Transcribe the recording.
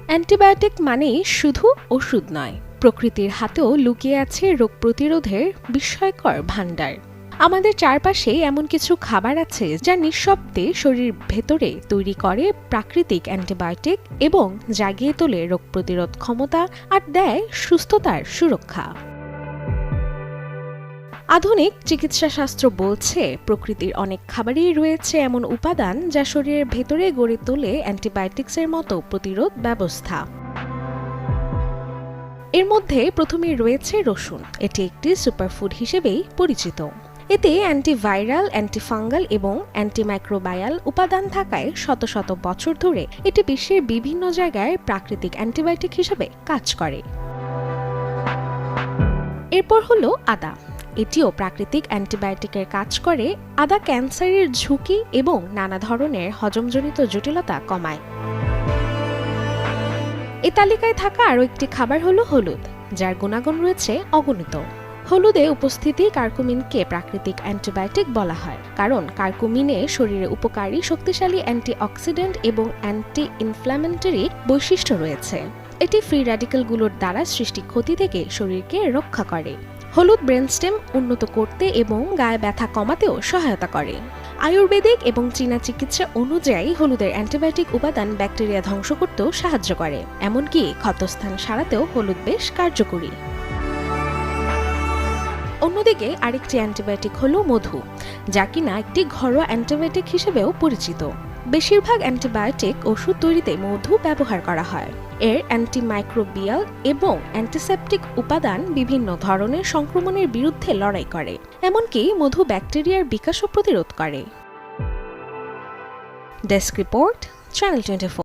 Antibiotic মানেই শুধু ওষুধ নয়, প্রকৃতির হাতেও লুকিয়ে আছে রোগ প্রতিরোধের বিস্ময়কর ভাণ্ডার। আমাদের চারপাশে এমন কিছু খাবার আছে যা নিঃশব্দে শরীর ভেতরে তৈরি করে প্রাকৃতিক অ্যান্টিবায়োটিক এবং জাগিয়ে তোলে রোগ প্রতিরোধ ক্ষমতা আর দেয় সুস্থতার সুরক্ষা। আধুনিক চিকিৎসাশাস্ত্র বলছে প্রকৃতির অনেক খাবারেই রয়েছে এমন উপাদান যা শরীরের ভেতরে গড়ে তোলে অ্যান্টিবায়োটিক্সের মতো প্রতিরোধ ব্যবস্থা। এর মধ্যে প্রথমেই রয়েছে রসুন। এটি একটি সুপারফুড হিসেবেই পরিচিত। এতে অ্যান্টিভাইরাল, অ্যান্টিফাঙ্গাল এবং অ্যান্টিমাইক্রোবায়াল উপাদান থাকায় শত শত বছর ধরে এটি বিশ্বের বিভিন্ন জায়গায় প্রাকৃতিক অ্যান্টিবায়োটিক হিসেবে কাজ করে। এরপর হলো আদা। এটিও প্রাকৃতিক অ্যান্টিবায়োটিকের কাজ করে। আদা ক্যান্সারের ঝুঁকি এবং নানা ধরনের হজমজনিত জটিলতা কমায়। এই তালিকায় থাকা আরও একটি খাবার হলো হলুদ, যার গুণাগুণ রয়েছে অগণিত। হলুদে উপস্থিতি কার্কুমিনকে প্রাকৃতিক অ্যান্টিবায়োটিক বলা হয়, কারণ কার্কুমিনে শরীরে উপকারী শক্তিশালী অ্যান্টিঅক্সিডেন্ট এবং অ্যান্টি ইনফ্ল্যামেটরি বৈশিষ্ট্য রয়েছে। এটি ফ্রি র্যাডিক্যালগুলোর দ্বারা সৃষ্টি ক্ষতি থেকে শরীরকে রক্ষা করে। হলুদ ব্রেনস্টেম উন্নত করতে এবং গায়ে ব্যথা কমাতেও সহায়তা করে। আয়ুর্বেদিক এবং চীনা চিকিৎসা অনুযায়ী হলুদের অ্যান্টিবায়োটিক উপাদান ব্যাকটেরিয়া ধ্বংস করতেও সাহায্য করে, এমনকি ক্ষতস্থান সারাতেও হলুদ বেশ কার্যকরী। অন্যদিকে আরেকটি অ্যান্টিবায়োটিক হলো মধু, যা কিনা একটি ঘরোয়া অ্যান্টিবায়োটিক হিসেবেও পরিচিত। বেশিরভাগ অ্যান্টিবায়োটিক ওষুধ তৈরিতে মধু ব্যবহার করা হয়। এর অ্যান্টিমাইক্রোবিয়াল এবং অ্যান্টিসেপটিক উপাদান বিভিন্ন ধরনের সংক্রমণের বিরুদ্ধে লড়াই করে, এমনকি মধু ব্যাকটেরিয়ার বিকাশও প্রতিরোধ করে। Desk report, channel 24।